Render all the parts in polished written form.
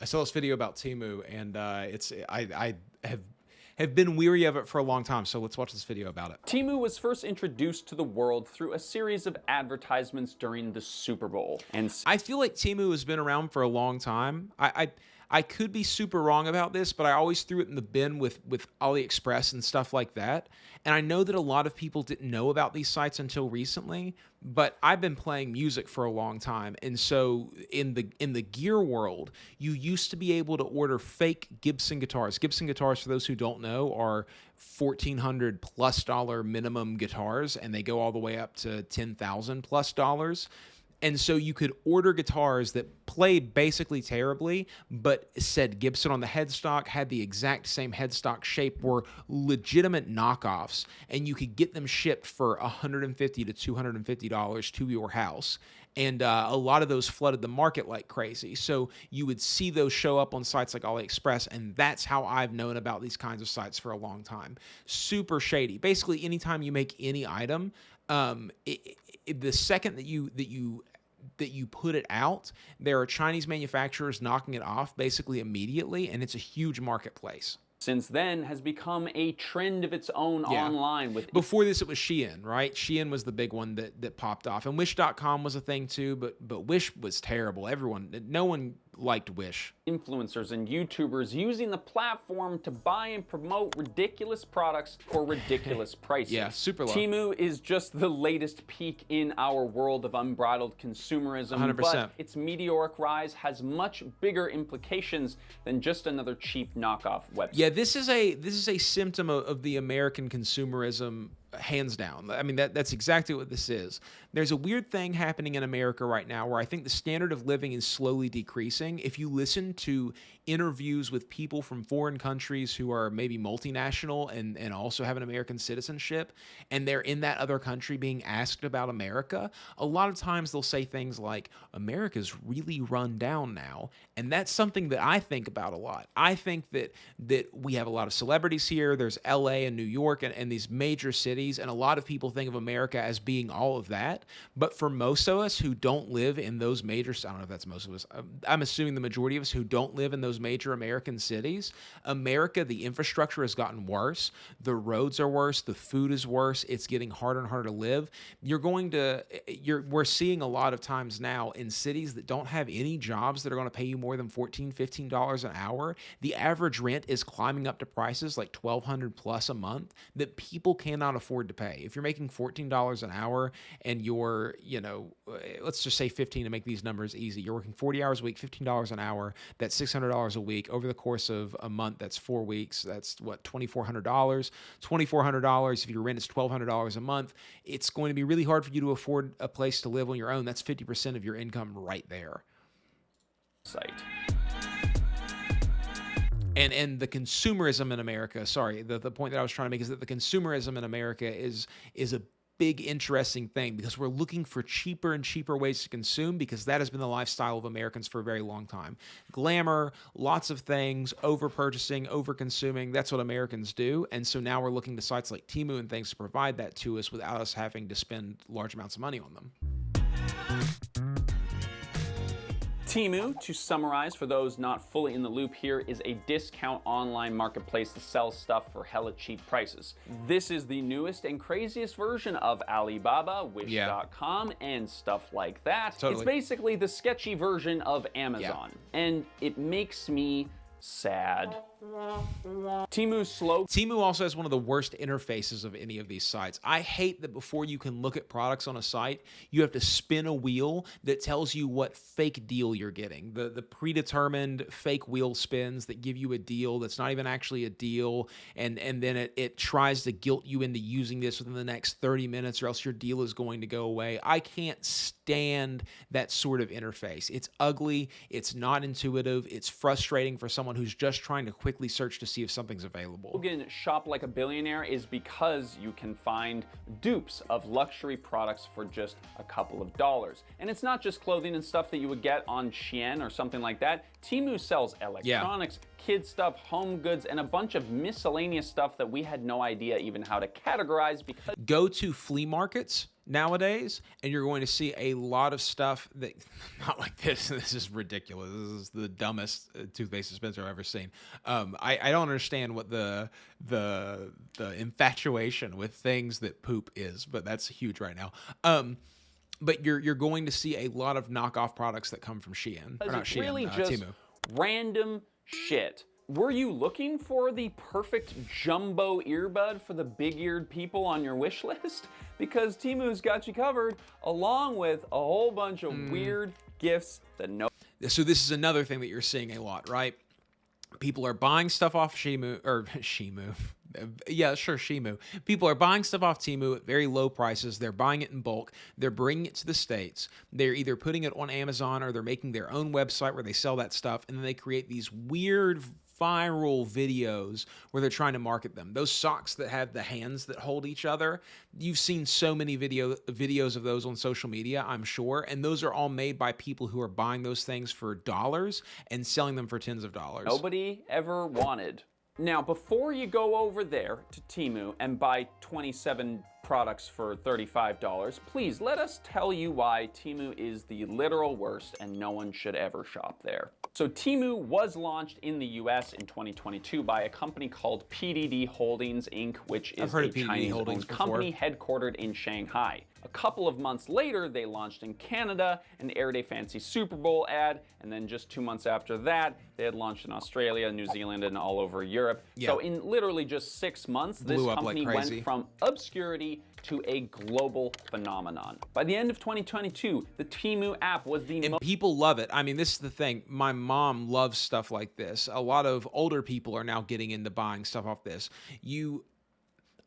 I saw this video about Temu, and I have been weary of it for a long time. So let's watch this video about it. Temu was first introduced to the world through a series of advertisements during the Super Bowl. And I feel like Temu has been around for a long time. I could be super wrong about this, but I always threw it in the bin with AliExpress and stuff like that. And I know that a lot of people didn't know about these sites until recently, but I've been playing music for a long time. And so in the gear world, you used to be able to order fake Gibson guitars. Gibson guitars, for those who don't know, are $1,400+ minimum guitars, and they go all the way up to $10,000+. And so you could order guitars that played basically terribly, but said Gibson on the headstock, had the exact same headstock shape, were legitimate knockoffs, and you could get them shipped for $150 to $250 to your house. And a lot of those flooded the market like crazy. So you would see those show up on sites like AliExpress, and that's how I've known about these kinds of sites for a long time. Super shady. Basically, anytime you make any item, the second that you put it out, there are Chinese manufacturers knocking it off basically immediately, and it's a huge marketplace. since then has become a trend of its own online. With Before this, it was Shein, right? Shein was the big one that popped off, and Wish.com was a thing too, but Wish was terrible. No one liked Wish. Influencers and YouTubers using the platform to buy and promote ridiculous products for ridiculous prices. Yeah, super low. Temu is just the latest peak in our world of unbridled consumerism, 100%. but its meteoric rise has much bigger implications than just another cheap knockoff website. Yeah, this is a symptom of the American consumerism, hands down. I mean, that's exactly what this is. There's a weird thing happening in America right now where I think the standard of living is slowly decreasing. If you listen to interviews with people from foreign countries who are maybe multinational and also have an American citizenship, and they're in that other country being asked about America, a lot of times they'll say things like, America's really run down now. And that's something that I think about a lot. I think that we have a lot of celebrities here. There's LA and New York and these major cities, and a lot of people think of America as being all of that. But for most of us who don't live in those major, I don't know if that's most of us, I'm assuming the majority of us who don't live in those major American cities, America, the infrastructure has gotten worse. The roads are worse. The food is worse. It's getting harder and harder to live. We're seeing a lot of times now in cities that don't have any jobs that are going to pay you more than $14, $15 an hour. The average rent is climbing up to prices like $1,200+ a month that people cannot afford to pay. If you're making $14 an hour and you're, let's just say 15 to make these numbers easy. You're working 40 hours a week, $15 an hour. That's $600 a week. Over the course of a month, that's 4 weeks. That's what, $2,400? $2,400. If your rent is $1,200 a month, it's going to be really hard for you to afford a place to live on your own. That's 50% of your income right there. Site. And the consumerism in America, the point that I was trying to make is that the consumerism in America is a big, interesting thing because we're looking for cheaper and cheaper ways to consume because that has been the lifestyle of Americans for a very long time. Glamour, lots of things, over-purchasing, over-consuming, that's what Americans do. And so now we're looking to sites like Temu and things to provide that to us without us having to spend large amounts of money on them. Temu, to summarize for those not fully in the loop here, is a discount online marketplace to sell stuff for hella cheap prices. This is the newest and craziest version of Alibaba, Wish.com, and stuff like that. Totally. It's basically the sketchy version of Amazon, and it makes me sad. Temu's slow. Temu also has one of the worst interfaces of any of these sites. I hate that before you can look at products on a site, you have to spin a wheel that tells you what fake deal you're getting. The predetermined fake wheel spins that give you a deal that's not even actually a deal, and then it tries to guilt you into using this within the next 30 minutes or else your deal is going to go away. I can't stand that sort of interface. It's ugly, it's not intuitive, it's frustrating for someone who's just trying to quickly search to see if something's available. Slogan Shop Like a Billionaire is because you can find dupes of luxury products for just a couple of dollars. And it's not just clothing and stuff that you would get on Shein or something like that. Temu sells electronics, kid stuff, home goods, and a bunch of miscellaneous stuff that we had no idea even how to categorize because... Go to flea markets nowadays, and you're going to see a lot of stuff that not like this. This is ridiculous. This is the dumbest toothpaste dispenser I've ever seen. I don't understand what the infatuation with things that poop is, but that's huge right now. But you're going to see a lot of knockoff products that come from Shein, or not It's Shein, really just Temu. random shit. Were you looking for the perfect jumbo earbud for the big-eared people on your wish list? Because Temu's got you covered, along with a whole bunch of weird gifts that no... So this is another thing that you're seeing a lot, right? People are buying stuff off Shemu, or Shemu. Yeah, sure, Shemu. People are buying stuff off Temu at very low prices. They're buying it in bulk. They're bringing it to the States. They're either putting it on Amazon or they're making their own website where they sell that stuff. And then they create these weird viral videos where they're trying to market them. Those socks that have the hands that hold each other, you've seen so many videos of those on social media, I'm sure, and those are all made by people who are buying those things for dollars and selling them for tens of dollars. Nobody ever wanted. Now, before you go over there to Temu and buy 27 products for $35, please let us tell you why Temu is the literal worst and no one should ever shop there. So Temu was launched in the US in 2022 by a company called PDD Holdings Inc., which is a Chinese-owned company headquartered in Shanghai. A couple of months later, they launched in Canada and aired a fancy Super Bowl ad, and then just 2 months after that, they had launched in Australia, New Zealand, and all over Europe. Yeah. So in literally just 6 months, this company went from obscurity to a global phenomenon. By the end of 2022, the Temu app was the and people love it. I mean, this is the thing. My mom loves stuff like this. A lot of older people are now getting into buying stuff off this.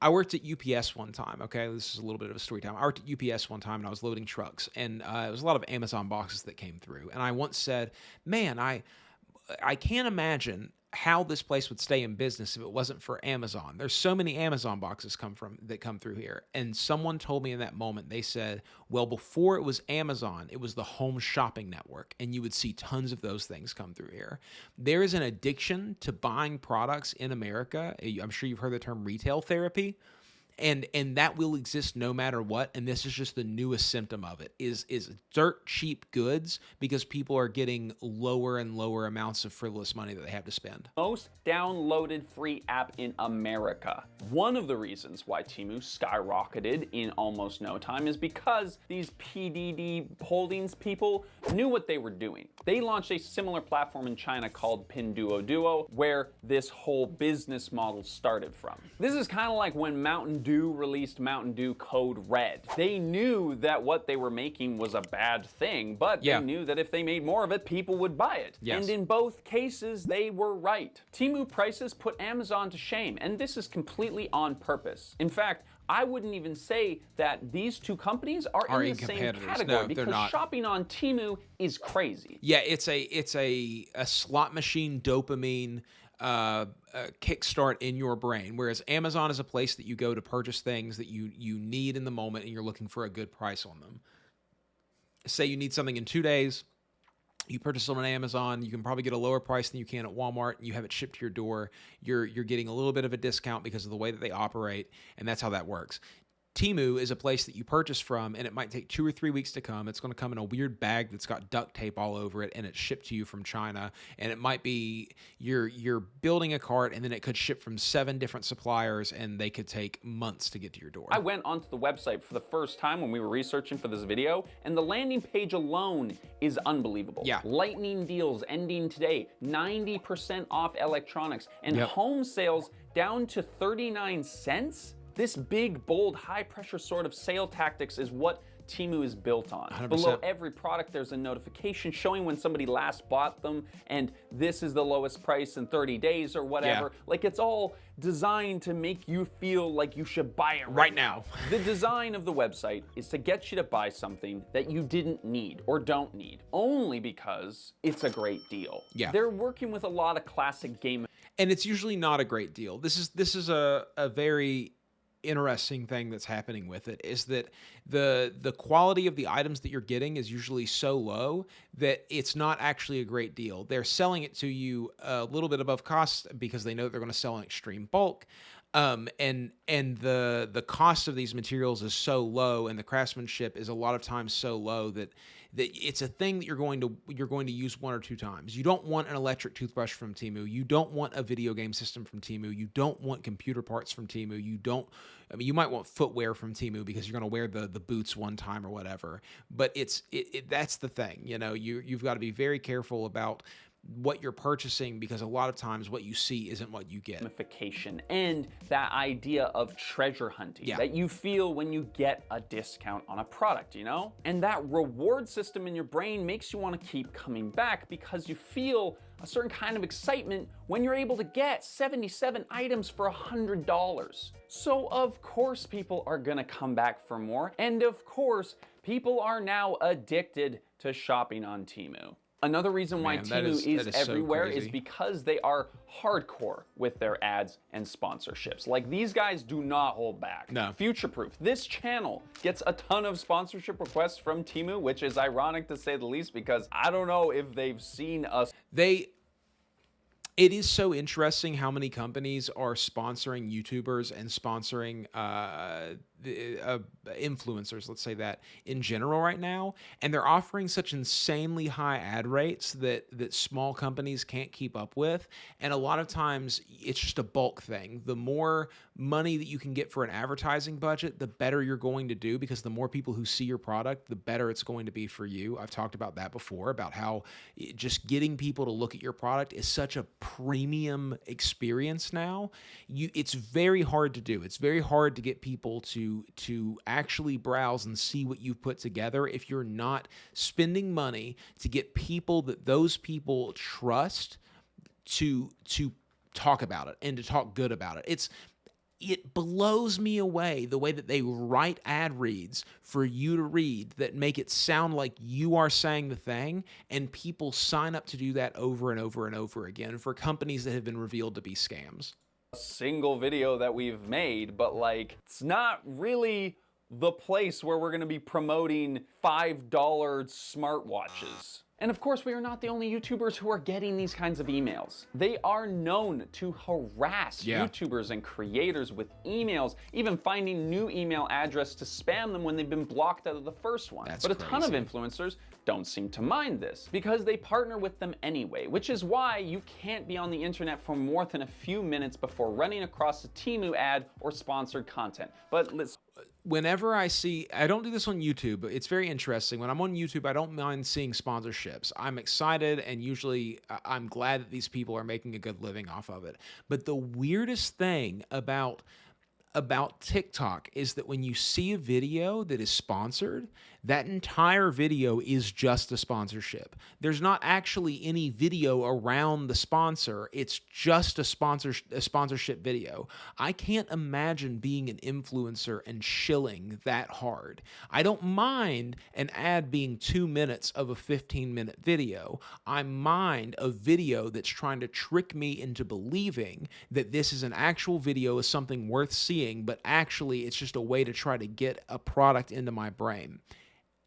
I worked at UPS one time, okay? This is a little bit of a story time. I worked at UPS one time, and I was loading trucks, and it was a lot of Amazon boxes that came through. And I once said, man, I can't imagine how this place would stay in business if it wasn't for Amazon. There's so many Amazon boxes that come through here. And someone told me in that moment, they said, well, before it was Amazon, it was the home shopping network, and you would see tons of those things come through here. There is an addiction to buying products in America. I'm sure you've heard the term retail therapy. And that will exist no matter what. And this is just the newest symptom of it, is dirt cheap goods, because people are getting lower and lower amounts of frivolous money that they have to spend. Most downloaded free app in America. One of the reasons why Temu skyrocketed in almost no time is because these PDD Holdings people knew what they were doing. They launched a similar platform in China called Pinduoduo, where this whole business model started from. This is kind of like when Mountain Dew released Mountain Dew Code Red. They knew that what they were making was a bad thing, but they knew that if they made more of it, people would buy it. Yes. And in both cases, they were right. Temu prices put Amazon to shame, and this is completely on purpose. In fact, I wouldn't even say that these two companies are in the same category, because shopping on Temu is crazy. Yeah, it's a slot machine dopamine kickstart in your brain, whereas Amazon is a place that you go to purchase things that you need in the moment, and you're looking for a good price on them. Say you need something in 2 days, you purchase it on Amazon, you can probably get a lower price than you can at Walmart, and you have it shipped to your door. You're getting a little bit of a discount because of the way that they operate, and that's how that works. Temu is a place that you purchase from, and it might take 2 or 3 weeks to come. It's going to come in a weird bag that's got duct tape all over it, and it's shipped to you from China. And it might be you're building a cart, and then it could ship from 7 different suppliers, and they could take months to get to your door. I went onto the website for the first time when we were researching for this video, and the landing page alone is unbelievable. Yeah. Lightning deals ending today, 90% off electronics, and home sales down to 39 cents? This big, bold, high-pressure sort of sale tactics is what Temu is built on. 100%. Below every product, there's a notification showing when somebody last bought them, and this is the lowest price in 30 days or whatever. Yeah. Like, it's all designed to make you feel like you should buy it right now. The design of the website is to get you to buy something that you didn't need or don't need, only because it's a great deal. Yeah. They're working with a lot of classic game. And it's usually not a great deal. This is a very interesting thing that's happening with it, is that the quality of the items that you're getting is usually so low that it's not actually a great deal. They're selling it to you a little bit above cost because they know that they're going to sell in extreme bulk. And the cost of these materials is so low, and the craftsmanship is a lot of times so low that it's a thing that you're going to use one or two times. You don't want an electric toothbrush from Temu. You don't want a video game system from Temu. You don't want computer parts from Temu. You don't. I mean, you might want footwear from Temu because you're going to wear the boots one time or whatever. But that's the thing. You've got to be very careful about what you're purchasing, because a lot of times what you see isn't what you get. Gamification and that idea of treasure hunting that you feel when you get a discount on a product, And that reward system in your brain makes you want to keep coming back because you feel a certain kind of excitement when you're able to get 77 items for $100. So of course people are gonna come back for more, and of course people are now addicted to shopping on Temu. Another reason why Temu is everywhere is because they are hardcore with their ads and sponsorships. Like, these guys do not hold back. No. Future-proof. This channel gets a ton of sponsorship requests from Temu, which is ironic to say the least, because I don't know if they've seen us. It is so interesting how many companies are sponsoring YouTubers and sponsoring influencers, let's say that, in general right now, and they're offering such insanely high ad rates that small companies can't keep up with. And a lot of times it's just a bulk thing. The more money that you can get for an advertising budget, the better you're going to do, because the more people who see your product, the better it's going to be for you. I've talked about that before, about how just getting people to look at your product is such a premium experience now. It's very hard to do. It's very hard to get people to actually browse and see what you've put together if you're not spending money to get people that those people trust to talk about it and to talk good about it. It blows me away the way that they write ad reads for you to read that make it sound like you are saying the thing, and people sign up to do that over and over and over again for companies that have been revealed to be scams. Single video that we've made, but like, it's not really the place where we're going to be promoting $5 smartwatches. And of course, we are not the only YouTubers who are getting these kinds of emails. They are known to harass YouTubers and creators with emails, even finding new email address to spam them when they've been blocked out of the first one. But a ton of influencers don't seem to mind this because they partner with them anyway, which is why you can't be on the internet for more than a few minutes before running across a Temu ad or sponsored content. But let's... Whenever I don't do this on YouTube, but it's very interesting. When I'm on YouTube, I don't mind seeing sponsorships. I'm excited, and usually I'm glad that these people are making a good living off of it. But the weirdest thing about TikTok is that when you see a video that is sponsored, that entire video is just a sponsorship. There's not actually any video around the sponsor. It's just a sponsorship video. I can't imagine being an influencer and shilling that hard. I don't mind an ad being 2 minutes of a 15-minute video. I mind a video that's trying to trick me into believing that this is an actual video, is something worth seeing, but actually it's just a way to try to get a product into my brain.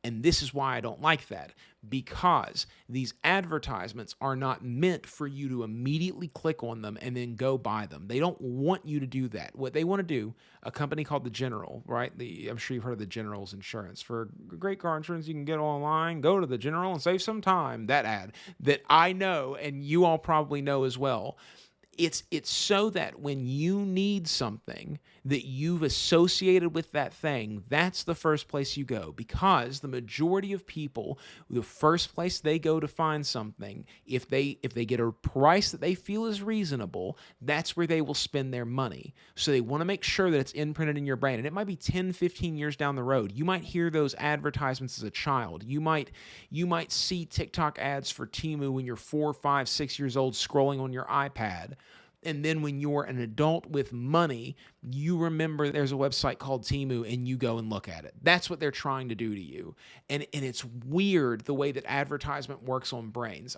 And this is why I don't like that, because these advertisements are not meant for you to immediately click on them and then go buy them. They don't want you to do that. What they want to do, a company called The General, right? I'm sure you've heard of The General's insurance. For great car insurance you can get online, go to The General and save some time. That ad that I know, and you all probably know as well. It's so that when you need something that you've associated with that thing, that's the first place you go, because the majority of people, the first place they go to find something, if they get a price that they feel is reasonable, that's where they will spend their money. So they want to make sure that it's imprinted in your brain. And it might be 10, 15 years down the road. You might hear those advertisements as a child. You might see TikTok ads for Temu when you're 4, 5, 6 years old scrolling on your iPad. And then when you're an adult with money, you remember there's a website called Temu and you go and look at it. That's what they're trying to do to you. And it's weird the way that advertisement works on brains.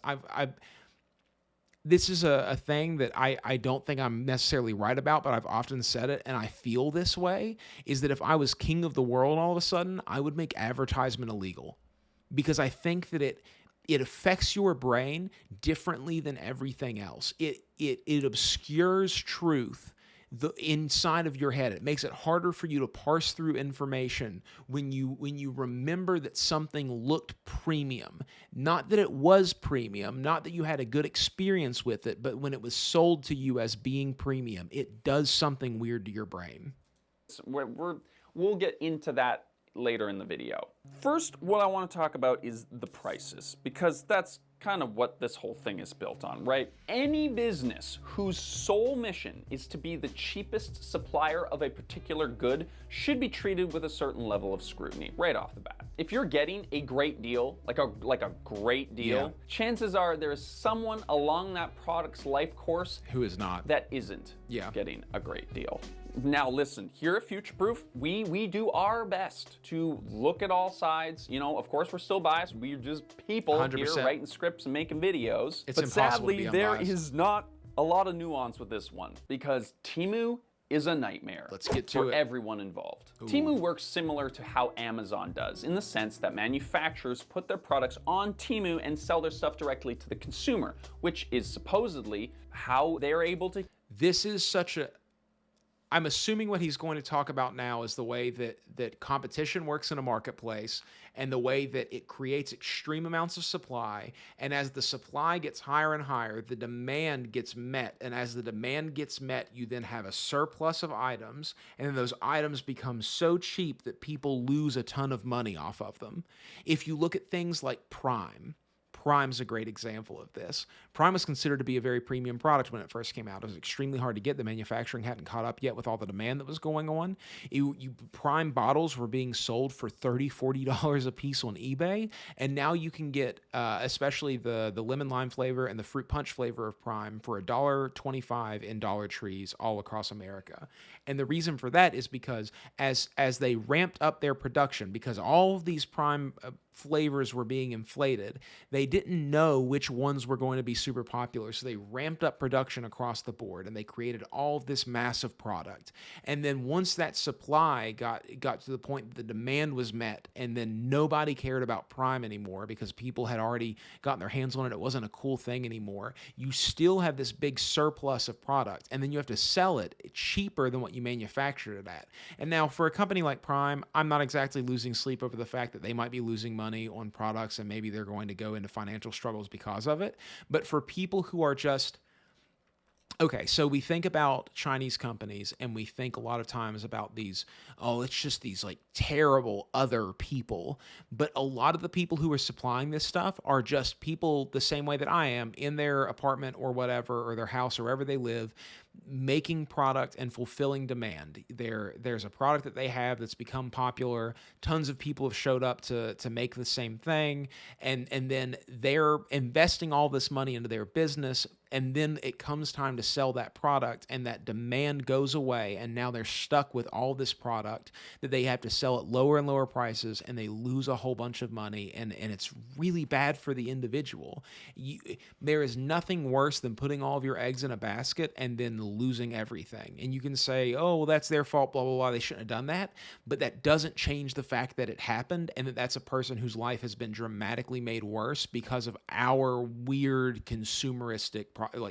This is a thing that I don't think I'm necessarily right about, but I've often said it, and I feel this way, is that if I was king of the world all of a sudden, I would make advertisement illegal. Because I think that it affects your brain differently than everything else. It obscures truth the inside of your head. It makes it harder for you to parse through information when you remember that something looked premium. Not that it was premium, not that you had a good experience with it, but when it was sold to you as being premium, it does something weird to your brain. We'll get into that later in the video. First, what I want to talk about is the prices, because that's kind of what this whole thing is built on, right? Any business whose sole mission is to be the cheapest supplier of a particular good should be treated with a certain level of scrutiny right off the bat. If you're getting a great deal, like a great deal, chances are there is someone along that product's life course who is not, that isn't getting a great deal. Now listen, here at Future Proof, we do our best to look at all sides. You know, of course we're still biased. We're just people 100%. here writing scripts and making videos. It's but impossible to sadly, be there unbiased. is not a lot of nuance with this one, because Temu is a nightmare. Let's get to for it. everyone involved. Ooh. Temu works similar to how Amazon does, in the sense that manufacturers put their products on Temu and sell their stuff directly to the consumer, which is supposedly how they're able to. This is such a... I'm assuming what he's going to talk about now is the way that competition works in a marketplace, and the way that it creates extreme amounts of supply. And as the supply gets higher and higher, the demand gets met. And as the demand gets met, you then have a surplus of items, and then those items become so cheap that people lose a ton of money off of them. If you look at things like Prime's a great example of this. Prime was considered to be a very premium product when it first came out. It was extremely hard to get. The manufacturing hadn't caught up yet with all the demand that was going on. Prime bottles were being sold for $30, $40 a piece on eBay, and now you can get, especially the lemon lime flavor and the fruit punch flavor of Prime, for $1.25 in Dollar Trees all across America. And the reason for that is because as they ramped up their production, because all of these Prime flavors were being inflated, they didn't know which ones were going to be super popular, so they ramped up production across the board, and they created all of this massive product. And then once that supply got to the point that the demand was met, and then nobody cared about Prime anymore because people had already gotten their hands on it, it wasn't a cool thing anymore, you still have this big surplus of product, and then you have to sell it cheaper than what you manufactured it at. And now for a company like Prime, I'm not exactly losing sleep over the fact that they might be losing money on products, and maybe they're going to go into financial struggles because of it. But for people who are just... Okay, so we think about Chinese companies, and we think a lot of times about these, oh, it's just these like terrible other people. But a lot of the people who are supplying this stuff are just people the same way that I am, in their apartment or whatever, or their house or wherever they live, making product and fulfilling demand. There's a product that they have that's become popular. Tons of people have showed up to make the same thing, and then they're investing all this money into their business, and then it comes time to sell that product, and that demand goes away, and now they're stuck with all this product that they have to sell at lower and lower prices, and they lose a whole bunch of money, and it's really bad for the individual. There is nothing worse than putting all of your eggs in a basket and then losing everything. And you can say, oh, well, that's their fault, blah, blah, blah, they shouldn't have done that. But that doesn't change the fact that it happened, and that's a person whose life has been dramatically made worse because of our weird consumeristic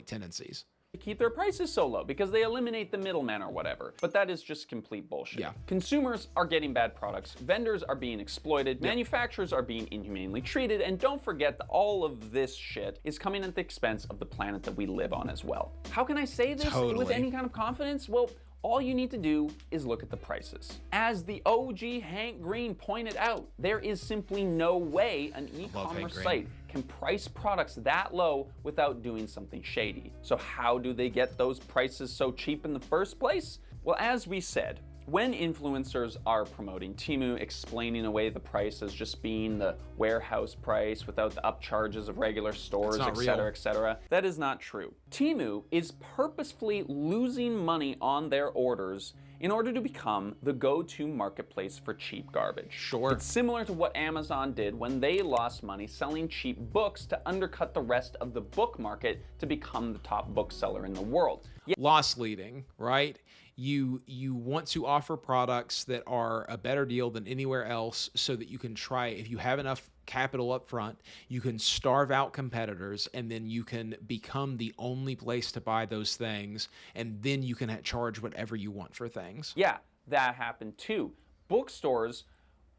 tendencies. Keep their prices so low because they eliminate the middleman or whatever. But that is just complete bullshit. Yeah. Consumers are getting bad products, vendors are being exploited, manufacturers are being inhumanely treated, and don't forget that all of this shit is coming at the expense of the planet that we live on as well. How can I say this with any kind of confidence? Well, all you need to do is look at the prices. As the OG Hank Green pointed out, there is simply no way an e-commerce site can price products that low without doing something shady. So how do they get those prices so cheap in the first place? Well, as we said, when influencers are promoting Temu, explaining away the price as just being the warehouse price without the upcharges of regular stores, etc., that is not true. Temu is purposefully losing money on their orders in order to become the go-to marketplace for cheap garbage. Sure. It's similar to what Amazon did when they lost money selling cheap books to undercut the rest of the book market to become the top bookseller in the world. Loss leading, right? You want to offer products that are a better deal than anywhere else, so that you can try, if you have enough capital up front, you can starve out competitors, and then you can become the only place to buy those things, and then you can charge whatever you want for things. Yeah, that happened too. Bookstores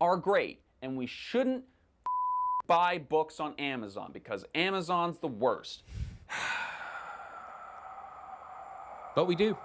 are great, and we shouldn't buy books on Amazon because Amazon's the worst. But we do.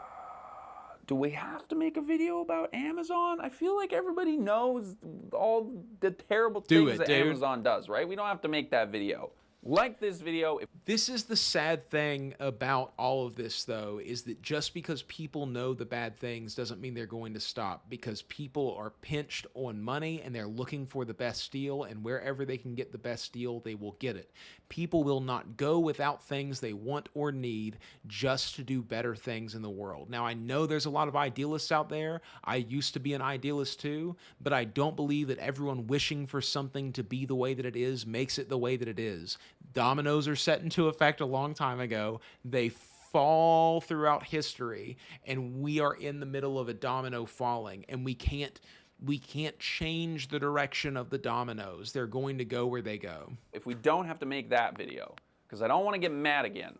Do we have to make a video about Amazon? I feel like everybody knows all the terrible things that Amazon does, right? We don't have to make that video. Like this video. This is the sad thing about all of this, though, is that just because people know the bad things doesn't mean they're going to stop, because people are pinched on money and they're looking for the best deal, and wherever they can get the best deal, they will get it. People will not go without things they want or need just to do better things in the world. Now, I know there's a lot of idealists out there. I used to be an idealist too, but I don't believe that everyone wishing for something to be the way that it is makes it the way that it is. Dominoes are set into effect a long time ago. They fall throughout history, and we are in the middle of a domino falling, and we can't change the direction of the dominoes. They're going to go where they go. If we don't have to make that video, because I don't want to get mad again,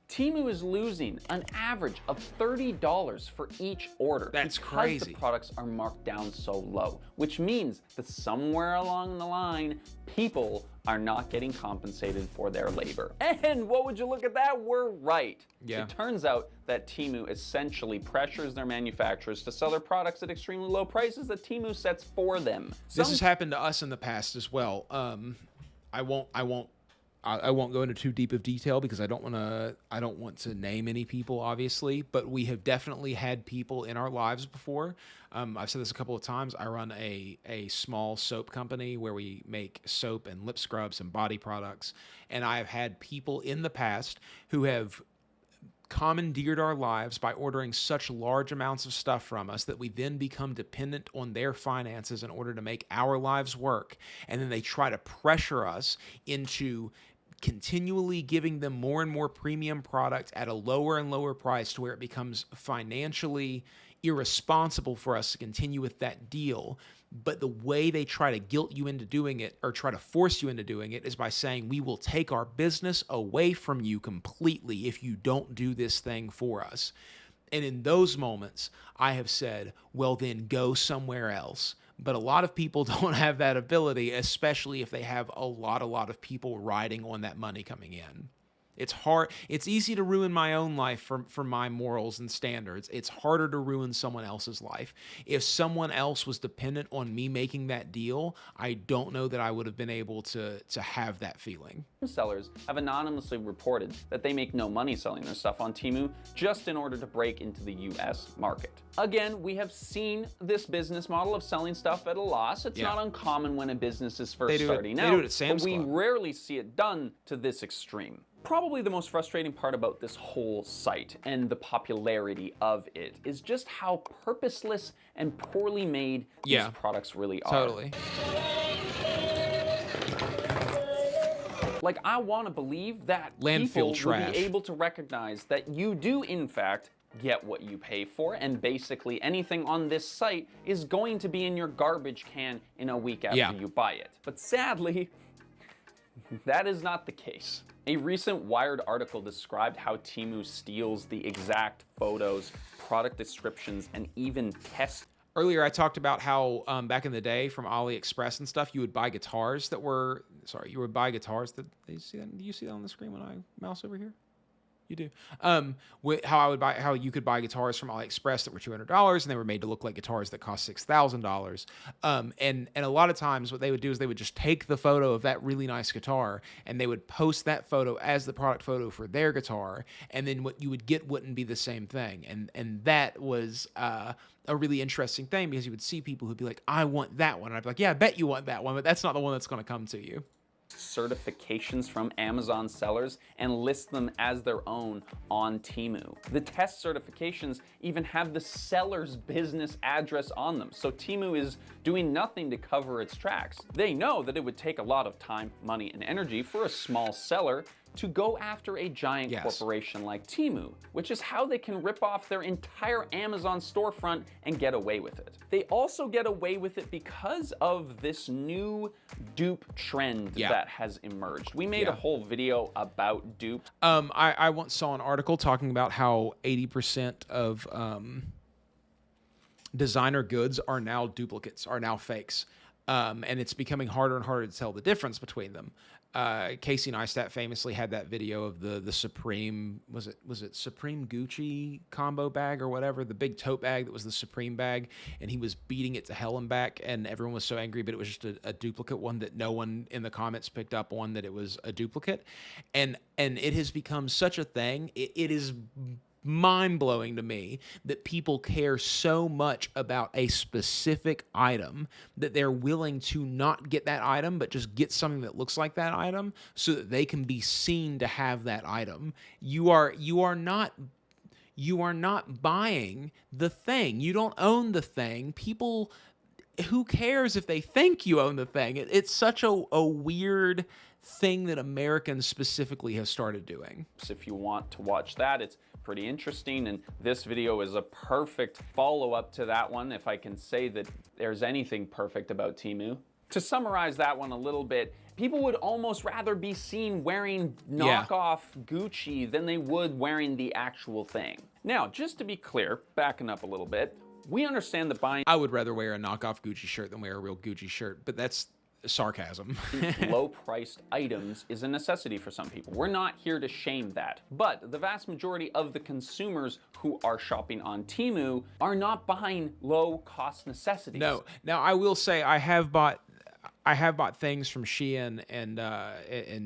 Temu is losing an average of $30 for each order. That's because crazy. The products are marked down so low, which means that somewhere along the line, people are not getting compensated for their labor. And what would you look at that? We're right. Yeah. It turns out that Temu essentially pressures their manufacturers to sell their products at extremely low prices that Temu sets for them. This has happened to us in the past as well. I won't go into too deep of detail because I don't want to name any people, obviously, but we have definitely had people in our lives before. I've said this a couple of times. I run a small soap company where we make soap and lip scrubs and body products, and I've had people in the past who have commandeered our lives by ordering such large amounts of stuff from us that we then become dependent on their finances in order to make our lives work. And then they try to pressure us into continually giving them more and more premium product at a lower and lower price, to where it becomes financially irresponsible for us to continue with that deal. But the way they try to guilt you into doing it, or try to force you into doing it, is by saying, we will take our business away from you completely if you don't do this thing for us. And in those moments, I have said, well, then go somewhere else. But a lot of people don't have that ability, especially if they have a lot of people riding on that money coming in. It's hard. It's easy to ruin my own life for my morals and standards. It's harder to ruin someone else's life. If someone else was dependent on me making that deal, I don't know that I would have been able to have that feeling. Sellers have anonymously reported that they make no money selling their stuff on Temu just in order to break into the US market. Again, we have seen this business model of selling stuff at a loss. It's not uncommon when a business is first starting out. They do it at Sam's but Club. We rarely see it done to this extreme. Probably the most frustrating part about this whole site and the popularity of it is just how purposeless and poorly made these products really are. Totally. Like, I want to believe that Landfill people trash will be able to recognize that you do, in fact, get what you pay for, and basically anything on this site is going to be in your garbage can in a week after you buy it. But sadly, that is not the case. A recent Wired article described how Temu steals the exact photos, product descriptions, and even test. Earlier, I talked about how back in the day from AliExpress and stuff, you would buy guitars that were, you would buy guitars that, do you see that on the screen when I mouse over here? You do. How you could buy guitars from AliExpress that were $200 and they were made to look like guitars that cost $6,000. And a lot of times what they would do is they would just take the photo of that really nice guitar and they would post that photo as the product photo for their guitar. And then what you would get wouldn't be the same thing. And that was a really interesting thing, because you would see people who'd be like, I want that one. And I'd be like, yeah, I bet you want that one, but that's not the one that's going to come to you. Certifications from Amazon sellers and list them as their own on Temu. The test certifications even have the seller's business address on them, so Temu is doing nothing to cover its tracks. They know that it would take a lot of time, money, and energy for a small seller to go after a giant corporation like Temu, which is how they can rip off their entire Amazon storefront and get away with it. They also get away with it because of this new dupe trend that has emerged. We made a whole video about dupe. I once saw an article talking about how 80% of designer goods are now duplicates, are now fakes. And it's becoming harder and harder to tell the difference between them. Casey Neistat famously had that video of the Supreme, was it Supreme Gucci combo bag or whatever, the big tote bag that was the Supreme bag, and he was beating it to hell and back, and everyone was so angry, but it was just a duplicate one that no one in the comments picked up on that it was a duplicate. And it has become such a thing. It is mind-blowing to me that people care so much about a specific item that they're willing to not get that item, but just get something that looks like that item so that they can be seen to have that item. You are not buying the thing. You don't own the thing. People, who cares if they think you own the thing? It's such a weird thing that Americans specifically have started doing. If you want to watch that, it's pretty interesting, and this video is a perfect follow-up to that one, if I can say that there's anything perfect about Temu. To summarize that one a little bit, people would almost rather be seen wearing knockoff Gucci than they would wearing the actual thing. Now, just to be clear, backing up a little bit, we understand that buying... I would rather wear a knockoff Gucci shirt than wear a real Gucci shirt, but that's sarcasm. Low-priced items is a necessity for some people. We're not here to shame that. But the vast majority of the consumers who are shopping on Temu are not buying low-cost necessities. No. Now, I will say I have bought things from Shein and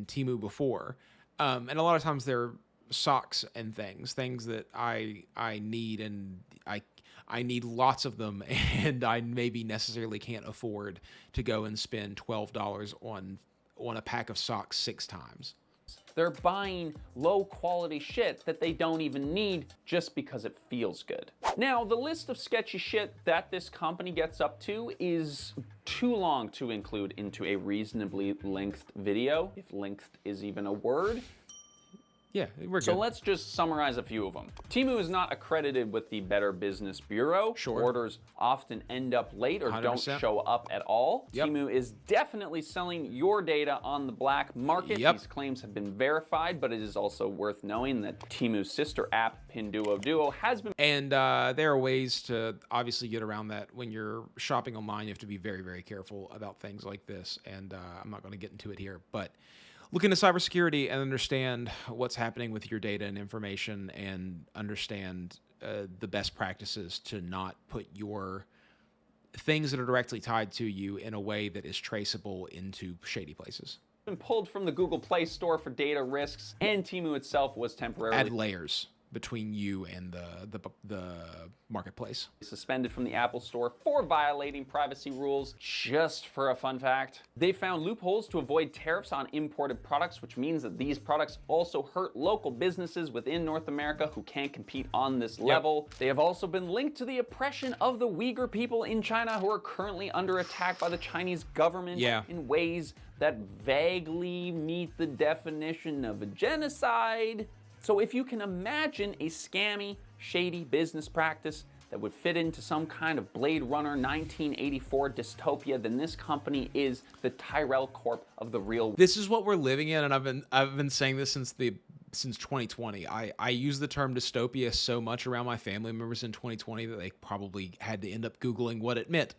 Temu before, and a lot of times they're socks and things that I need, and I need lots of them, and I maybe necessarily can't afford to go and spend $12 on a pack of socks 6 times. They're buying low quality shit that they don't even need just because it feels good. Now, the list of sketchy shit that this company gets up to is too long to include into a reasonably lengthed video, if length is even a word. Yeah, we're good. So let's just summarize a few of them. Temu is not accredited with the Better Business Bureau. Sure. Orders often end up late or 100%. don't show up at all. Yep. Temu is definitely selling your data on the black market. Yep. These claims have been verified, but it is also worth knowing that Temu's sister app, Pinduoduo, has been... And there are ways to obviously get around that. When you're shopping online, you have to be very, very careful about things like this, and I'm not going to get into it here, but look into cybersecurity and understand what's happening with your data and information, and understand the best practices to not put your things that are directly tied to you in a way that is traceable into shady places. Been pulled from the Google Play Store for data risks, and Temu itself was temporarily... Add layers between you and the marketplace. Suspended from the Apple Store for violating privacy rules. Just for a fun fact, they found loopholes to avoid tariffs on imported products, which means that these products also hurt local businesses within North America who can't compete on this level. They have also been linked to the oppression of the Uyghur people in China, who are currently under attack by the Chinese government in ways that vaguely meet the definition of a genocide. So if you can imagine a scammy, shady business practice that would fit into some kind of Blade Runner 1984 dystopia, then this company is the Tyrell Corp of the real world. This is what we're living in, and I've been saying this since 2020. I use the term dystopia so much around my family members in 2020 that they probably had to end up Googling what it meant.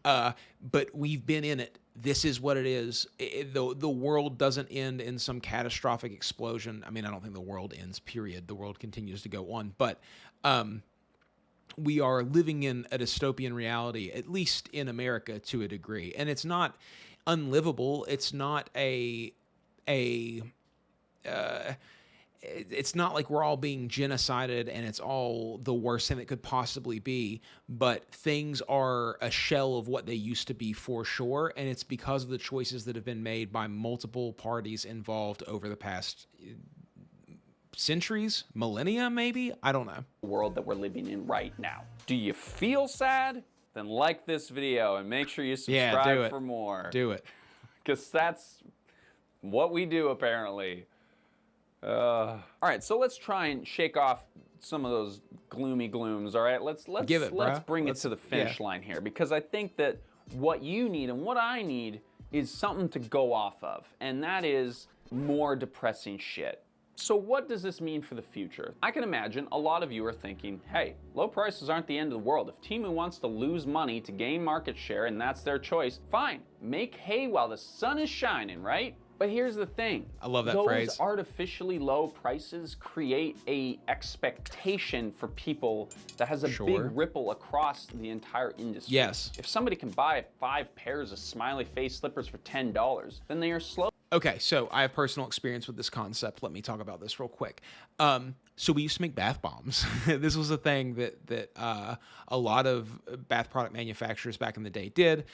But we've been in it. This is what it is. The world doesn't end in some catastrophic explosion. I mean, I don't think the world ends, period. The world continues to go on. But we are living in a dystopian reality, at least in America to a degree. And it's not unlivable. It's not it's not like we're all being genocided and it's all the worst thing that could possibly be, but things are a shell of what they used to be for sure, and it's because of the choices that have been made by multiple parties involved over the past centuries, millennia maybe? I don't know. World that we're living in right now. Do you feel sad? Then like this video and make sure you subscribe for more. Do it. Because that's what we do apparently. All right, so let's try and shake off some of those gloomy glooms. All right, Give it, let's bruh. bring it to the finish line here, because I think that what you need and what I need is something to go off of, and that is more depressing shit. So what does this mean for the future? I can imagine a lot of you are thinking, hey, low prices aren't the end of the world. If Temu wants to lose money to gain market share and that's their choice, fine, make hay while the sun is shining, right? But here's the thing. I love that Those phrase. artificially low prices create a expectation for people that has a big ripple across the entire industry. Yes. If somebody can buy 5 pairs of smiley face slippers for $10, then they are slow. Okay, so I have personal experience with this concept. Let me talk about this real quick. So we used to make bath bombs. This was a thing that a lot of bath product manufacturers back in the day did.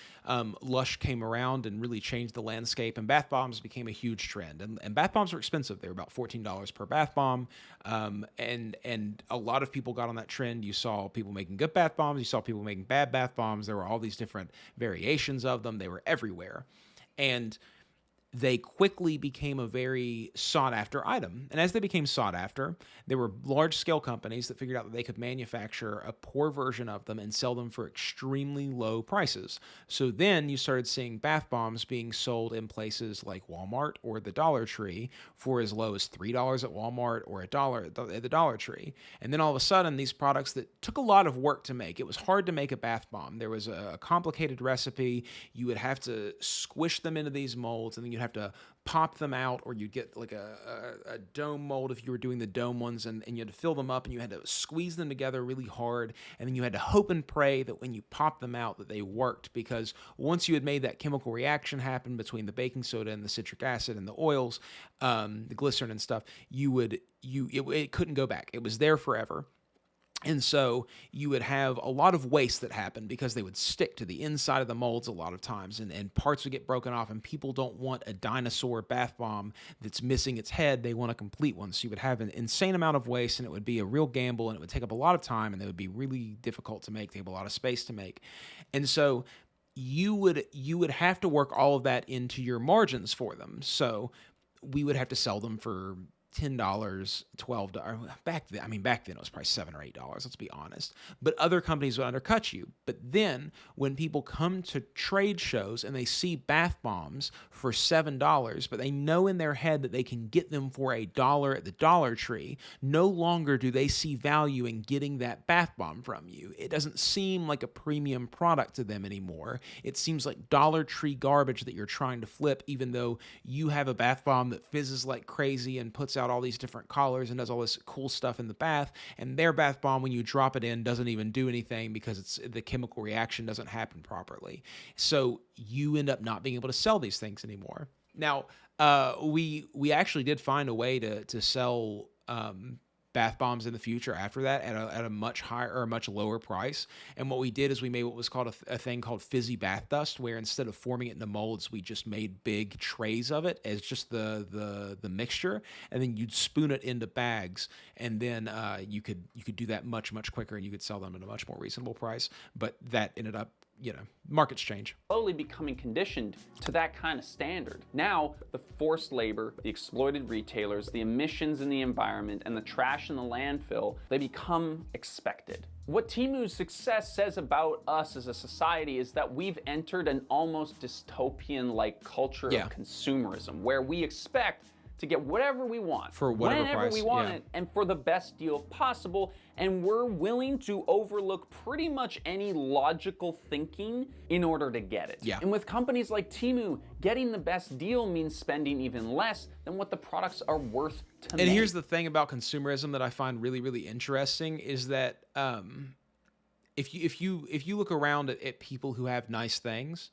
Lush came around and really changed the landscape, and bath bombs became a huge trend. And bath bombs were expensive. They were about $14 per bath bomb, and a lot of people got on that trend. You saw people making good bath bombs. You saw people making bad bath bombs. There were all these different variations of them. They were everywhere, and they quickly became a very sought-after item. And as they became sought-after, there were large-scale companies that figured out that they could manufacture a poor version of them and sell them for extremely low prices. So then you started seeing bath bombs being sold in places like Walmart or the Dollar Tree for as low as $3 at Walmart or $1 at the Dollar Tree. And then all of a sudden, these products that took a lot of work to make, it was hard to make a bath bomb. There was a complicated recipe. You would have to squish them into these molds, and then you'd have to pop them out, or you'd get like a dome mold if you were doing the dome ones, and you had to fill them up, and you had to squeeze them together really hard, and then you had to hope and pray that when you popped them out that they worked, because once you had made that chemical reaction happen between the baking soda and the citric acid and the oils, the glycerin and stuff, it couldn't go back. It was there forever. And so you would have a lot of waste that happened because they would stick to the inside of the molds a lot of times, and parts would get broken off, and people don't want a dinosaur bath bomb that's missing its head. They want a complete one. So you would have an insane amount of waste, and it would be a real gamble, and it would take up a lot of time, and they would be really difficult to make. They have a lot of space to make. And so you would have to work all of that into your margins for them. So we would have to sell them for $10, $12. Back then it was probably $7 or $8. Let's be honest. But other companies would undercut you. But then when people come to trade shows and they see bath bombs for $7, but they know in their head that they can get them for $1 at the Dollar Tree, no longer do they see value in getting that bath bomb from you. It doesn't seem like a premium product to them anymore. It seems like Dollar Tree garbage that you're trying to flip, even though you have a bath bomb that fizzes like crazy and puts out all these different colors and does all this cool stuff in the bath, and their bath bomb, when you drop it in, doesn't even do anything because the chemical reaction doesn't happen properly. So you end up not being able to sell these things anymore. Now, we actually did find a way to sell bath bombs in the future after that at a much higher or a much lower price. And what we did is we made what was called a thing called fizzy bath dust, where instead of forming it into molds, we just made big trays of it as just the mixture, and then you'd spoon it into bags, and then you could do that much quicker, and you could sell them at a much more reasonable price. But that ended up, markets change. Slowly becoming conditioned to that kind of standard. Now, the forced labor, the exploited retailers, the emissions in the environment, and the trash in the landfill, they become expected. What Temu's success says about us as a society is that we've entered an almost dystopian-like culture of consumerism, where we expect to get whatever we want, for whatever whenever price we want it, and for the best deal possible, and we're willing to overlook pretty much any logical thinking in order to get it. Yeah. And with companies like Temu, getting the best deal means spending even less than what the products are worth to make. And here's the thing about consumerism that I find really, really interesting is that if you look around at people who have nice things,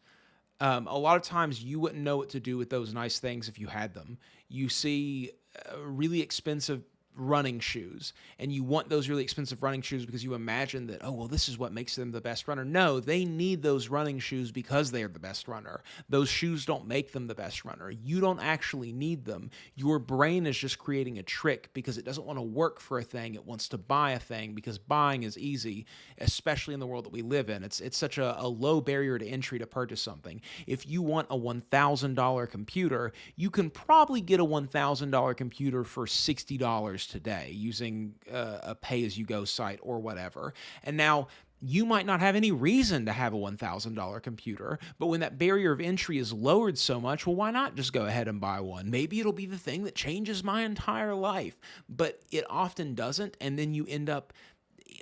a lot of times you wouldn't know what to do with those nice things if you had them. You see really expensive running shoes, and you want those really expensive running shoes because you imagine that, oh, well, this is what makes them the best runner. No, they need those running shoes because they are the best runner. Those shoes don't make them the best runner. You don't actually need them. Your brain is just creating a trick because it doesn't want to work for a thing. It wants to buy a thing because buying is easy, especially in the world that we live in. It's such a low barrier to entry to purchase something. If you want a $1,000 computer, you can probably get a $1,000 computer for $60 today using a pay-as-you-go site or whatever. And now you might not have any reason to have a $1,000 computer, but when that barrier of entry is lowered so much, well, why not just go ahead and buy one? Maybe it'll be the thing that changes my entire life, but it often doesn't, and then you end up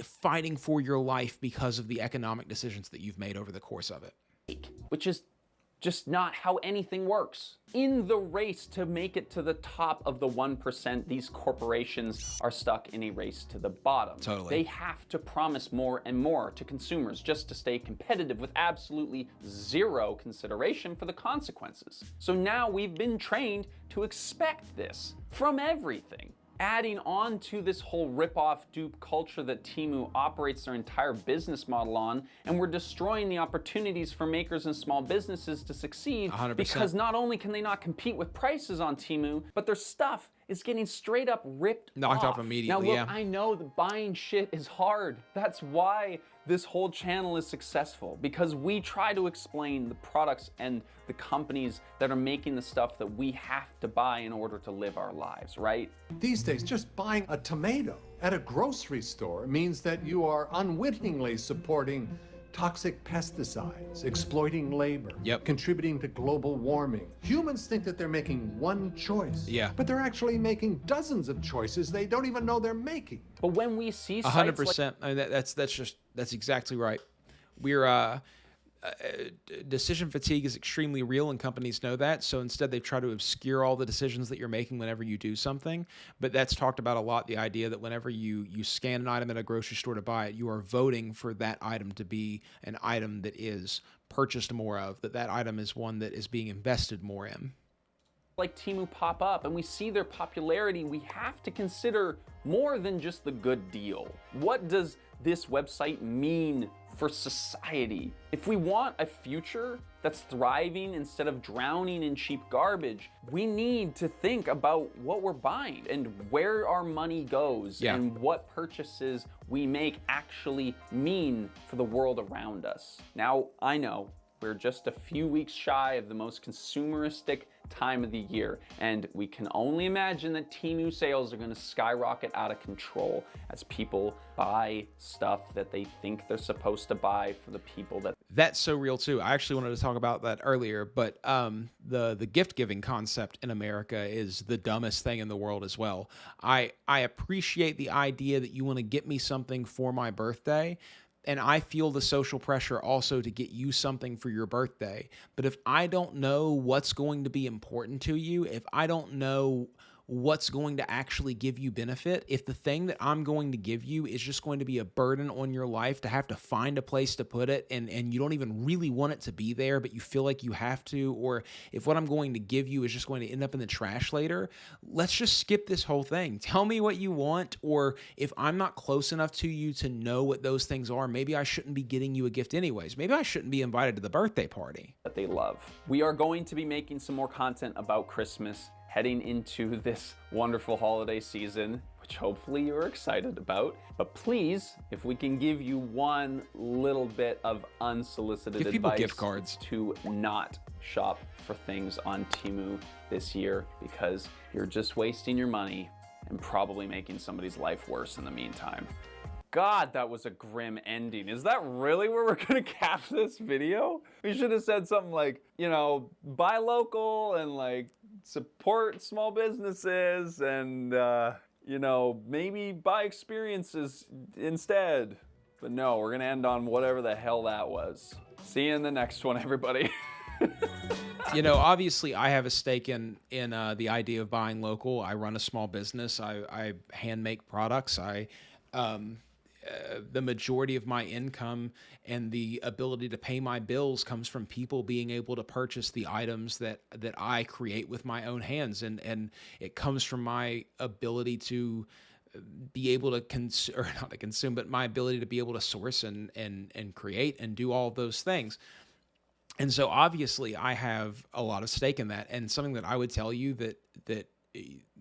fighting for your life because of the economic decisions that you've made over the course of it. Which is just not how anything works. In the race to make it to the top of the 1%, these corporations are stuck in a race to the bottom. Totally. They have to promise more and more to consumers just to stay competitive with absolutely zero consideration for the consequences. So now we've been trained to expect this from everything. Adding on to this whole rip-off dupe culture that Temu operates their entire business model on, and we're destroying the opportunities for makers and small businesses to succeed 100%. Because not only can they not compete with prices on Temu, but their stuff is getting straight up ripped Knocked off immediately. Now look, I know that buying shit is hard. That's why this whole channel is successful, because we try to explain the products and the companies that are making the stuff that we have to buy in order to live our lives, right? These days, just buying a tomato at a grocery store means that you are unwittingly supporting toxic pesticides, exploiting labor, contributing to global warming. Humans think that they're making one choice, but they're actually making dozens of choices they don't even know they're making. But when we see 100%, I mean, that's exactly right. We're decision fatigue is extremely real, and companies know that. So instead, they try to obscure all the decisions that you're making whenever you do something. But that's talked about a lot, the idea that whenever you scan an item at a grocery store to buy it, you are voting for that item to be an item that is purchased more of, that item is one that is being invested more in. Like Temu pop up and we see their popularity, we have to consider more than just the good deal. What does this website mean for society? If we want a future that's thriving instead of drowning in cheap garbage, we need to think about what we're buying and where our money goes and what purchases we make actually mean for the world around us. Now, I know we're just a few weeks shy of the most consumeristic time of the year, and we can only imagine that Temu sales are going to skyrocket out of control as people buy stuff that they think they're supposed to buy for the people that... That's so real too. I actually wanted to talk about that earlier, but the gift giving concept in America is the dumbest thing in the world as well. I appreciate the idea that you want to get me something for my birthday, and I feel the social pressure also to get you something for your birthday. But if I don't know what's going to be important to you, if I don't know what's going to actually give you benefit, if the thing that I'm going to give you is just going to be a burden on your life to have to find a place to put it, and you don't even really want it to be there, but you feel like you have to, or if what I'm going to give you is just going to end up in the trash later, let's just skip this whole thing. Tell me what you want, or if I'm not close enough to you to know what those things are, maybe I shouldn't be getting you a gift anyways. Maybe I shouldn't be invited to the birthday party. That they love. We are going to be making some more content about Christmas heading into this wonderful holiday season, which hopefully you're excited about. But please, if we can give you one little bit of unsolicited give people advice gift cards to not shop for things on Temu this year, because you're just wasting your money and probably making somebody's life worse in the meantime. God, that was a grim ending. Is that really where we're gonna cap this video? We should have said something like, you know, buy local and like support small businesses and, you know, maybe buy experiences instead. But no, we're gonna end on whatever the hell that was. See you in the next one, everybody. You know, obviously I have a stake in the idea of buying local. I run a small business. I hand make products. the majority of my income and the ability to pay my bills comes from people being able to purchase the items that I create with my own hands, and it comes from my ability to be able to consume, or not to consume, but my ability to be able to source and create and do all of those things. And so obviously I have a lot of stake in that. And something that I would tell you that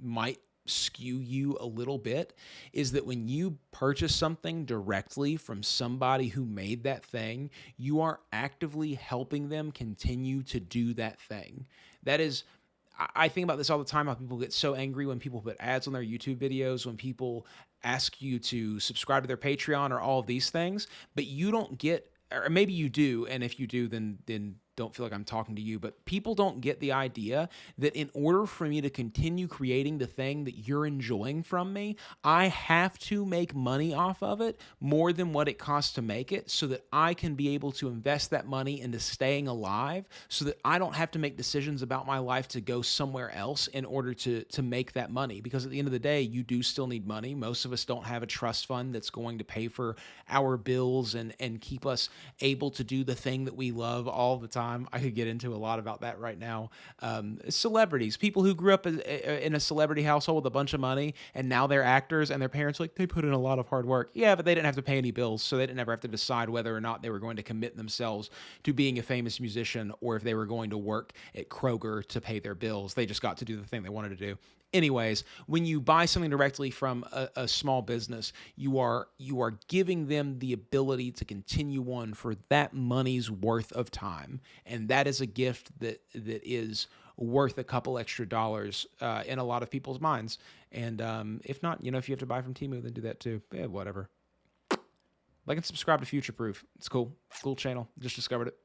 might skew you a little bit is that when you purchase something directly from somebody who made that thing, you are actively helping them continue to do that thing. That is, I think about this all the time, how people get so angry when people put ads on their YouTube videos, when people ask you to subscribe to their Patreon or all of these things, but you don't get, or maybe you do, and if you do, then don't feel like I'm talking to you, but people don't get the idea that in order for me to continue creating the thing that you're enjoying from me, I have to make money off of it more than what it costs to make it, so that I can be able to invest that money into staying alive, so that I don't have to make decisions about my life to go somewhere else in order to make that money. Because at the end of the day, you do still need money. Most of us don't have a trust fund that's going to pay for our bills and keep us able to do the thing that we love all the time. I could get into a lot about that right now. Celebrities, people who grew up in a celebrity household with a bunch of money, and now they're actors, and their parents are like, they put in a lot of hard work. Yeah, but they didn't have to pay any bills, so they didn't ever have to decide whether or not they were going to commit themselves to being a famous musician, or if they were going to work at Kroger to pay their bills. They just got to do the thing they wanted to do. Anyways, when you buy something directly from a small business, you are giving them the ability to continue on for that money's worth of time, and that is a gift that is worth a couple extra dollars in a lot of people's minds. And if not, if you have to buy from Temu, then do that too. Whatever. Like and subscribe to Future Proof. It's cool channel. Just discovered it.